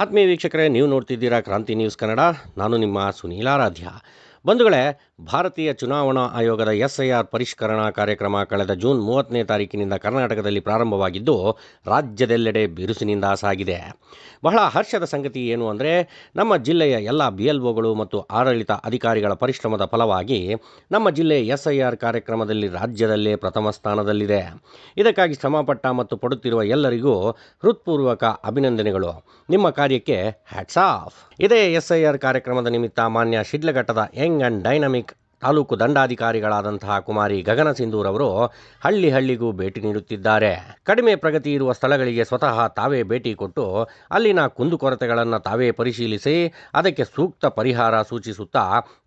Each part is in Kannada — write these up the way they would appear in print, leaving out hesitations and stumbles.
ಆತ್ಮೀಯ ವೀಕ್ಷಕರೇ, ನೀವು ನೋಡ್ತಿದ್ದೀರಾ ಕ್ರಾಂತಿ ನ್ಯೂಸ್ ಕನ್ನಡ. ನಾನು ನಿಮ್ಮ ಸುನೀಲಾರಾಧ್ಯ. ಬಂಧುಗಳೇ, ಭಾರತೀಯ ಚುನಾವಣಾ ಆಯೋಗದ SIR ಪರಿಷ್ಕರಣಾ ಕಾರ್ಯಕ್ರಮ ಕಳೆದ ಜೂನ್ 30ನೇ ತಾರೀಕಿನಿಂದ ಕರ್ನಾಟಕದಲ್ಲಿ ಪ್ರಾರಂಭವಾಗಿದ್ದು ರಾಜ್ಯದೆಲ್ಲೆಡೆ ಬಿರುಸಿನಿಂದ ಸಾಗಿದೆ. ಬಹಳ ಹರ್ಷದ ಸಂಗತಿ ಏನು ಅಂದರೆ, ನಮ್ಮ ಜಿಲ್ಲೆಯ ಎಲ್ಲ BLOಗಳು ಮತ್ತು ಆಡಳಿತ ಅಧಿಕಾರಿಗಳ ಪರಿಶ್ರಮದ ಫಲವಾಗಿ ನಮ್ಮ ಜಿಲ್ಲೆ SIR ಕಾರ್ಯಕ್ರಮದಲ್ಲಿ ರಾಜ್ಯದಲ್ಲೇ ಪ್ರಥಮ ಸ್ಥಾನದಲ್ಲಿದೆ. ಇದಕ್ಕಾಗಿ ಶ್ರಮಪಟ್ಟ ಮತ್ತು ಪಡುತ್ತಿರುವ ಎಲ್ಲರಿಗೂ ಹೃತ್ಪೂರ್ವಕ ಅಭಿನಂದನೆಗಳು. ನಿಮ್ಮ ಕಾರ್ಯಕ್ಕೆ ಹ್ಯಾಟ್ಸ್ ಆಫ್. ಇದೇ SIR ಕಾರ್ಯಕ್ರಮದ ನಿಮಿತ್ತ ಮಾನ್ಯ ಶಿಡ್ಲಘಟ್ಟದ ಯಂಗ್ ಅಂಡ್ ಡೈನಮಿಕ್ ತಾಲೂಕು ದಂಡಾಧಿಕಾರಿಗಳಾದಂತಹ ಕುಮಾರಿ ಗಗನ ಸಿಂಧೂರ್ ಅವರು ಹಳ್ಳಿಗೂ ಭೇಟಿ ನೀಡುತ್ತಿದ್ದಾರೆ. ಕಡಿಮೆ ಪ್ರಗತಿ ಇರುವ ಸ್ಥಳಗಳಿಗೆ ಸ್ವತಃ ತಾವೇ ಭೇಟಿ ಕೊಟ್ಟು ಅಲ್ಲಿನ ಕುಂದುಕೊರತೆಗಳನ್ನು ತಾವೇ ಪರಿಶೀಲಿಸಿ ಅದಕ್ಕೆ ಸೂಕ್ತ ಪರಿಹಾರ ಸೂಚಿಸುತ್ತಾ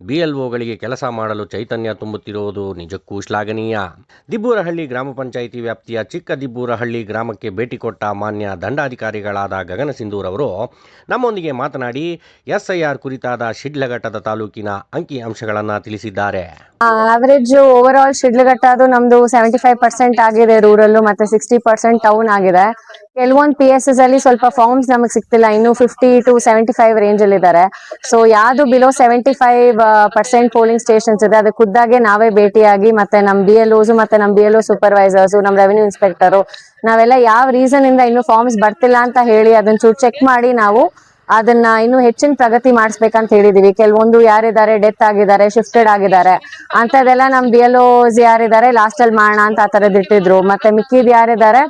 BLOಗಳಿಗೆ ಕೆಲಸ ಮಾಡಲು ಚೈತನ್ಯ ತುಂಬುತ್ತಿರುವುದು ನಿಜಕ್ಕೂ ಶ್ಲಾಘನೀಯ. ದಿಬ್ಬೂರಹಳ್ಳಿ ಗ್ರಾಮ ಪಂಚಾಯಿತಿ ವ್ಯಾಪ್ತಿಯ ಚಿಕ್ಕ ದಿಬ್ಬೂರಹಳ್ಳಿ ಗ್ರಾಮಕ್ಕೆ ಭೇಟಿ ಕೊಟ್ಟ ಮಾನ್ಯ ದಂಡಾಧಿಕಾರಿಗಳಾದ ಗಗನ ಸಿಂಧೂರ್ ಅವರು ನಮ್ಮೊಂದಿಗೆ ಮಾತನಾಡಿ SIR ಕುರಿತಾದ ಶಿಡ್ಲಘಟ್ಟದ ತಾಲೂಕಿನ ಅಂಕಿ ಅಂಶಗಳನ್ನು ತಿಳಿಸಿದ್ದಾರೆ. ಆವರೇಜ್ ಓವರ್ ಆಲ್ ಶಿಡ್ಲಘಟ್ಟ ಅದು ನಮ್ದು 75% ಆಗಿದೆ ರೂರಲ್, ಮತ್ತೆ 60% ಟೌನ್ ಆಗಿದೆ. ಕೆಲವೊಂದು PSS ಅಲ್ಲಿ ಸ್ವಲ್ಪ ಫಾರ್ಮ್ಸ್ ನಮಗೆ ಸಿಗ್ತಿಲ್ಲ, ಇನ್ನು 50 to 75 ರೇಂಜ್ ಅಲ್ಲಿ ಇದ್ದಾರೆ. ಸೊ ಯಾವ್ದು ಬಿಲೋ 75% ಪೋಲಿಂಗ್ ಸ್ಟೇಷನ್ಸ್ ಇದೆ, ಅದಕ್ಕೆ ಖುದ್ದಾಗೆ ನಾವೇ ಭೇಟಿಯಾಗಿ ಮತ್ತೆ ನಮ್ BLOs ಮತ್ತೆ ನಮ್ BLO ಸೂಪರ್ವೈಸರ್ಸ್, ನಮ್ ರೆವಿನ್ಯೂ ಇನ್ಸ್ಪೆಕ್ಟರ್ ನಾವೆಲ್ಲ ಯಾವ ರೀಸನ್ ಇಂದ ಇನ್ನು ಫಾರ್ಮ್ಸ್ ಬರ್ತಿಲ್ಲ ಅಂತ ಹೇಳಿ ಅದನ್ನ ಚೂರು ಚೆಕ್ ಮಾಡಿ ನಾವು ಅದನ್ನ ಇನ್ನು ಹೆಚ್ಚಿನ ಪ್ರಗತಿ ಮಾಡಿಸ್ಬೇಕಂತ ಹೇಳಿದೀವಿ. ಕೆಲವೊಂದು ಯಾರಿದ್ದಾರೆ ಡೆತ್ ಆಗಿದ್ದಾರೆ, ಶಿಫ್ಟೆಡ್ ಆಗಿದ್ದಾರೆ ಅಂತದೆಲ್ಲ ನಮ್ BLOs ಯಾರಿದ್ದಾರೆ ಲಾಸ್ಟ್ ಅಲ್ಲಿ ಮಾಡೋಣ ಅಂತ ಆ ತರದ್ ಇಟ್ಟಿದ್ರು. ಮತ್ತೆ ಮಿಕ್ಕಿದ್ ಯಾರಿದ್ದಾರೆ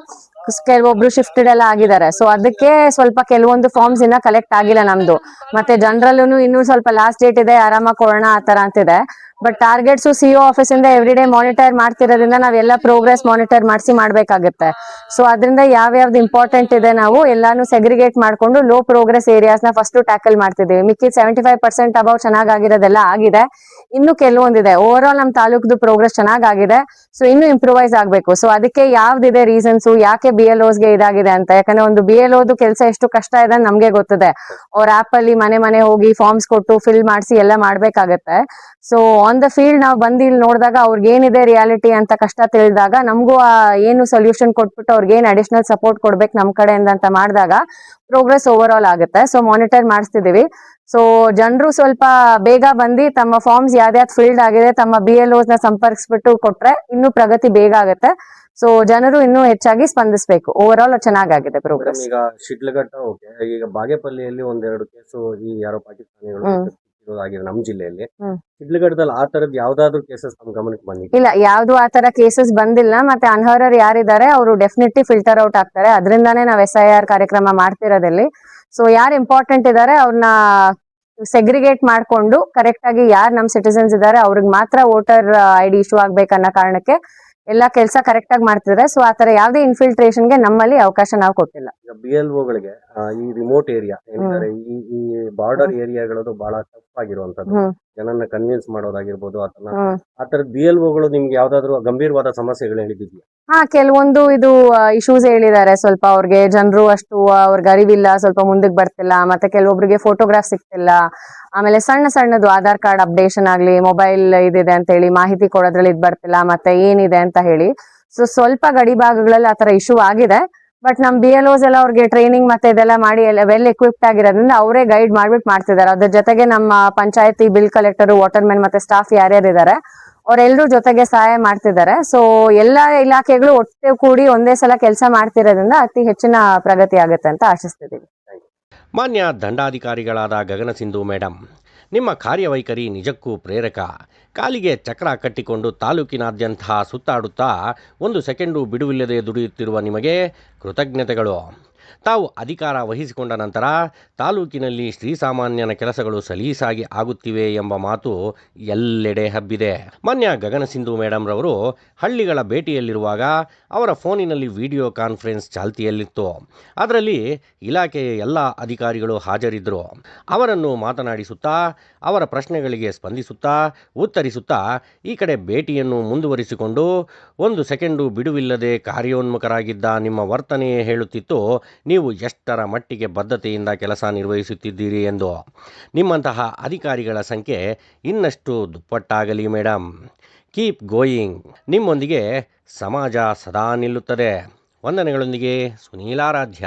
ಕೆಲವೊಬ್ರು ಶಿಫ್ಟೆಡ್ ಎಲ್ಲ ಆಗಿದ್ದಾರೆ. ಸೊ ಅದಕ್ಕೆ ಸ್ವಲ್ಪ ಕೆಲವೊಂದು ಫಾರ್ಮ್ಸ್ ಇನ್ನ ಕಲೆಕ್ಟ್ ಆಗಿಲ್ಲ ನಮ್ದು. ಮತ್ತೆ ಜನರಲ್ ಇನ್ನೂ ಸ್ವಲ್ಪ ಲಾಸ್ಟ್ ಡೇಟ್ ಇದೆ, ಆರಾಮಾಗಿ ಕೊಡೋಣ ಆ ತರ ಅಂತಿದೆ. ಬಟ್ ಟಾರ್ಗೆಟ್ಸ್ CO ಆಫೀಸ್ ಇಂದ ಎವ್ರಿ ಡೇ ಮಾನಿಟರ್ ಮಾಡ್ತಿರೋದ್ರಿಂದ ನಾವೆಲ್ಲ ಪ್ರೋಗ್ರೆಸ್ ಮಾನಿಟರ್ ಮಾಡಿಸಿ ಮಾಡ್ಬೇಕಾಗುತ್ತೆ. ಸೊ ಅದರಿಂದ ಯಾವ್ಯಾವ್ದು ಇಂಪಾರ್ಟೆಂಟ್ ಇದೆ ನಾವು ಎಲ್ಲಾನು ಸೆಗ್ರಿಗೇಟ್ ಮಾಡ್ಕೊಂಡು ಲೋ ಪ್ರೋಗ್ರೆಸ್ ಏರಿಯಾಸ್ ನ ಫಸ್ಟ್ ಟ್ಯಾಕಲ್ ಮಾಡ್ತಿದ್ದೀವಿ. ಮಿಕ್ಕಿದ್ 75% ಅಬೌವ್ ಚೆನ್ನಾಗಿರೋದೆಲ್ಲ ಆಗಿದೆ, ಇನ್ನು ಕೆಲವೊಂದಿದೆ. ಓವರ್ ಆಲ್ ನಮ್ ತಾಲೂಕ್ದು ಪ್ರೋಗ್ರೆಸ್ ಚೆನ್ನಾಗಿದೆ. ಸೊ ಇನ್ನು ಇಂಪ್ರೂವೈಸ್ ಆಗ್ಬೇಕು. ಸೊ ಅದಕ್ಕೆ ಯಾವ್ದಿದೆ ರೀಸನ್ಸ್, ಯಾಕೆ BLOsಗೆ ಇದಾಗಿದೆ ಅಂತ. ಯಾಕಂದ್ರೆ ಒಂದು BLOದು ಕೆಲಸ ಎಷ್ಟು ಕಷ್ಟ ಇದೆ ನಮ್ಗೆ ಗೊತ್ತಿದೆ. ಅವ್ರ ಆಪ್ ಅಲ್ಲಿ ಮನೆ ಹೋಗಿ ಫಾರ್ಮ್ಸ್ ಕೊಟ್ಟು ಫಿಲ್ ಮಾಡಿಸಿ ಎಲ್ಲ ಮಾಡ್ಬೇಕಾಗತ್ತೆ. ಸೊ ಆನ್ ದ ಫೀಲ್ಡ್ ನಾವು ಬಂದು ಇಲ್ಲಿ ನೋಡಿದಾಗ ಅವ್ರಿಗೆ ಏನಿದೆ ರಿಯಾಲಿಟಿ ಅಂತ ಕಷ್ಟ ತಿಳಿದಾಗ ನಮಗೂ ಏನು ಸೊಲ್ಯೂಷನ್ ಕೊಟ್ಬಿಟ್ಟು ಅವ್ರಿಗೆ ಏನ್ ಅಡಿಷನಲ್ ಸಪೋರ್ಟ್ ಕೊಡ್ಬೇಕು ನಮ್ ಕಡೆಯಿಂದ ಅಂತ ಮಾಡಿದಾಗ ಪ್ರೋಗ್ರೆಸ್ ಓವರ್ ಆಲ್ ಆಗುತ್ತೆ. ಸೊ ಮಾನಿಟರ್ ಮಾಡಿಸ್ತಿದೀವಿ. ಸೊ ಜನರು ಸ್ವಲ್ಪ ಬೇಗ ಬಂದು ತಮ್ಮ ಫಾರ್ಮ್ಸ್ ಯಾವ್ದಾವ್ದು ಫಿಲ್ಡ್ ಆಗಿದೆ ತಮ್ಮ BLOs ನ ಸಂಪರ್ಕಿಸ್ಬಿಟ್ಟು ಕೊಟ್ರೆ ಇನ್ನೂ ಪ್ರಗತಿ ಬೇಗ ಆಗುತ್ತೆ. ಸೊ ಜನರು ಇನ್ನೂ ಹೆಚ್ಚಾಗಿ ಸ್ಪಂದಿಸಬೇಕು. ಓವರ್ ಆಲ್ ಚೆನ್ನಾಗಿದೆ ಪ್ರೋಗ್ರೆಸ್. ಈಗ ಶಿಡ್ಲಘಟ್ಟ ಓಕೆ, ಈಗ ಬಾಗೇಪಲ್ಲಿಯಲ್ಲಿ ಒಂದೆರಡು ಕೇಸು ಈ ಯಾರೋ ಪಾಕಿಸ್ತಾನಿಗಳು ಆಗಿದೆ ನಮ್ಮ ಜಿಲ್ಲೆಯಲ್ಲಿ. ಶಿಡ್ಲಘಟ್ಟದಲ್ಲಿ ಆ ತರದ್ ಯಾವ್ದಾದ್ರು ಕೇಸಸ್ ನಮ್ ಗಮನಕ್ಕೆ ಬಂದಿದೆ? ಇಲ್ಲ, ಯಾವ್ದು ಆ ತರ ಕೇಸಸ್ ಬಂದಿಲ್ಲ. ಮತ್ತೆ ಅನ್ಹರರ್ ಯಾರಿದ್ದಾರೆ ಅವರು ಡೆಫಿನೆಟ್ಲಿ ಫಿಲ್ಟರ್ ಔಟ್ ಆಗ್ತಾರೆ. ಅದರಿಂದಾನೇ ನಾವು SIR ಕಾರ್ಯಕ್ರಮ ಮಾಡ್ತಿರೋದಲ್ಲಿ. ಸೊ ಯಾರು ಇಂಪಾರ್ಟೆಂಟ್ ಇದಾರೆ ಅವ್ರನ್ನ ಸೆಗ್ರಿಗೇಟ್ ಮಾಡ್ಕೊಂಡು ಕರೆಕ್ಟ್ ಆಗಿ ಯಾರು ನಮ್ ಸಿಟಿಸನ್ಸ್ ಇದಾರೆ ಅವ್ರಿಗೆ ಮಾತ್ರ ವೋಟರ್ ID ಇಶ್ಯೂ ಆಗ್ಬೇಕನ್ನೋ ಕಾರಣಕ್ಕೆ ಎಲ್ಲಾ ಕೆಲಸ ಕರೆಕ್ಟ್ ಆಗಿ ಮಾಡ್ತಿದ್ದಾರೆ. ಸೊ ಆತರ ಯಾವ್ದೇ ಇನ್ಫಿಲ್ಟ್ರೇಷನ್ಗೆ ನಮ್ಮಲ್ಲಿ ಅವಕಾಶ ನಾವು ಕೊಟ್ಟಿಲ್ಲ. BLOಗಳಿಗೆ ಈ ರಿಮೋಟ್ ಏರಿಯಾ ಏನಿದ್ದಾರೆ, ಈ ಬಾರ್ಡರ್ ಏರಿಯಾಗಳದು ಬಹಳ ಟಫ್ ಆಗಿರುವಂತದ್ದು, ಜನನ್ನ ಕನ್ವಿನ್ಸ್ ಮಾಡೋದಾಗಿರ್ಬೋದು ಆ ತರದ BLOಗಳು ನಿಮ್ಗೆ ಯಾವ್ದಾದ್ರು ಗಂಭೀರವಾದ ಸಮಸ್ಯೆಗಳು ಹೇಳಿದ್ಯಾ? ಕೆಲವೊಂದು ಇದು ಇಶ್ಯೂಸ್ ಹೇಳಿದ್ದಾರೆ. ಸ್ವಲ್ಪ ಅವ್ರಿಗೆ ಜನರು ಅಷ್ಟು ಅವ್ರಿಗೆ ಅರಿವಿಲ್ಲ, ಸ್ವಲ್ಪ ಮುಂದಕ್ಕೆ ಬರ್ತಿಲ್ಲ. ಮತ್ತೆ ಕೆಲವೊಬ್ರಿಗೆ ಫೋಟೋಗ್ರಾಫ್ ಸಿಗ್ತಿಲ್ಲ. ಆಮೇಲೆ ಸಣ್ಣದು ಆಧಾರ್ ಕಾರ್ಡ್ ಅಪ್ಡೇಷನ್ ಆಗ್ಲಿ, ಮೊಬೈಲ್ ಇದಿದೆ ಅಂತ ಹೇಳಿ ಮಾಹಿತಿ ಕೊಡೋದ್ರಲ್ಲಿ ಇದ್ ಬರ್ತಿಲ್ಲ, ಮತ್ತೆ ಏನಿದೆ ಅಂತ ಹೇಳಿ. ಸೊ ಸ್ವಲ್ಪ ಗಡಿ ಭಾಗಗಳಲ್ಲಿ ಆತರ ಇಶ್ಯೂ ಆಗಿದೆ. ಬಟ್ ನಮ್ BLOs ಎಲ್ಲ ಅವ್ರಿಗೆ ಟ್ರೈನಿಂಗ್ ಮತ್ತೆ ಇದೆಲ್ಲ ಮಾಡಿ ಎಲ್ಲ ವೆಲ್ ಎಕ್ವಿಪ್ಡ್ ಆಗಿರೋದ್ರಿಂದ ಅವರೇ ಗೈಡ್ ಮಾಡ್ಬಿಟ್ಟು ಮಾಡ್ತಿದ್ದಾರೆ. ಅದ್ರ ಜೊತೆಗೆ ನಮ್ಮ ಪಂಚಾಯತಿ ಬಿಲ್ ಕಲೆಕ್ಟರ್, ವಾಟರ್ ಮ್ಯಾನ್ ಮತ್ತೆ ಸ್ಟಾಫ್ ಯಾರ್ಯಾರಿದ್ದಾರೆ ಅವರೆಲ್ಲರೂ ಜೊತೆಗೆ ಸಹಾಯ ಮಾಡ್ತಿದ್ದಾರೆ. ಸೊ ಎಲ್ಲಾ ಇಲಾಖೆಗಳು ಒಟ್ಟೆ ಕೂಡಿ ಒಂದೇ ಸಲ ಕೆಲಸ ಮಾಡ್ತಿರೋದ್ರಿಂದ ಅತಿ ಹೆಚ್ಚಿನ ಪ್ರಗತಿ ಆಗುತ್ತೆ ಅಂತ ಆಶಿಸ್ತಿದ್ದೀವಿ. ಮಾನ್ಯ ದಂಡಾಧಿಕಾರಿಗಳಾದ ಗಗನ ಸಿಂಧು ಮೇಡಮ್, ನಿಮ್ಮ ಕಾರ್ಯವೈಖರಿ ನಿಜಕ್ಕೂ ಪ್ರೇರಕ. ಕಾಲಿಗೆ ಚಕ್ರ ಕಟ್ಟಿಕೊಂಡು ತಾಲೂಕಿನಾದ್ಯಂತ ಸುತ್ತಾಡುತ್ತಾ ಒಂದು ಸೆಕೆಂಡು ಬಿಡುವಿಲ್ಲದೆ ದುಡಿಯುತ್ತಿರುವ ನಿಮಗೆ ಕೃತಜ್ಞತೆಗಳು. ತಾವು ಅಧಿಕಾರ ವಹಿಸಿಕೊಂಡ ನಂತರ ತಾಲೂಕಿನಲ್ಲಿ ಶ್ರೀಸಾಮಾನ್ಯನ ಕೆಲಸಗಳು ಸಲೀಸಾಗಿ ಆಗುತ್ತಿವೆ ಎಂಬ ಮಾತು ಎಲ್ಲೆಡೆ ಹಬ್ಬಿದೆ. ಮಾನ್ಯ ಗಗನ ಸಿಂಧು ಮೇಡಮ್ ರವರು ಹಳ್ಳಿಗಳ ಭೇಟಿಯಲ್ಲಿರುವಾಗ ಅವರ ಫೋನಿನಲ್ಲಿ ವಿಡಿಯೋ ಕಾನ್ಫರೆನ್ಸ್ ಚಾಲ್ತಿಯಲ್ಲಿತ್ತು. ಅದರಲ್ಲಿ ಇಲಾಖೆಯ ಎಲ್ಲ ಅಧಿಕಾರಿಗಳು ಹಾಜರಿದ್ದರು. ಅವರನ್ನು ಮಾತನಾಡಿಸುತ್ತಾ ಅವರ ಪ್ರಶ್ನೆಗಳಿಗೆ ಸ್ಪಂದಿಸುತ್ತಾ ಉತ್ತರಿಸುತ್ತಾ ಈ ಕಡೆ ಭೇಟಿಯನ್ನು ಮುಂದುವರಿಸಿಕೊಂಡು ಒಂದು ಸೆಕೆಂಡು ಬಿಡುವಿಲ್ಲದೆ ಕಾರ್ಯೋನ್ಮುಖರಾಗಿದ್ದ ನಿಮ್ಮ ವರ್ತನೆಯೇ ಹೇಳುತ್ತಿತ್ತು ನೀವು ಎಷ್ಟರ ಮಟ್ಟಿಗೆ ಬದ್ಧತೆಯಿಂದ ಕೆಲಸ ನಿರ್ವಹಿಸುತ್ತಿದ್ದೀರಿ ಎಂದು. ನಿಮ್ಮಂತಹ ಅಧಿಕಾರಿಗಳ ಸಂಖ್ಯೆ ಇನ್ನಷ್ಟು ದುಪ್ಪಟ್ಟಾಗಲಿ ಮೇಡಮ್. Keep going. ನಿಮ್ಮೊಂದಿಗೆ ಸಮಾಜ ಸದಾ ನಿಲ್ಲುತ್ತದೆ. ವಂದನೆಗಳೊಂದಿಗೆ ಸುನೀಲಾರಾಧ್ಯ.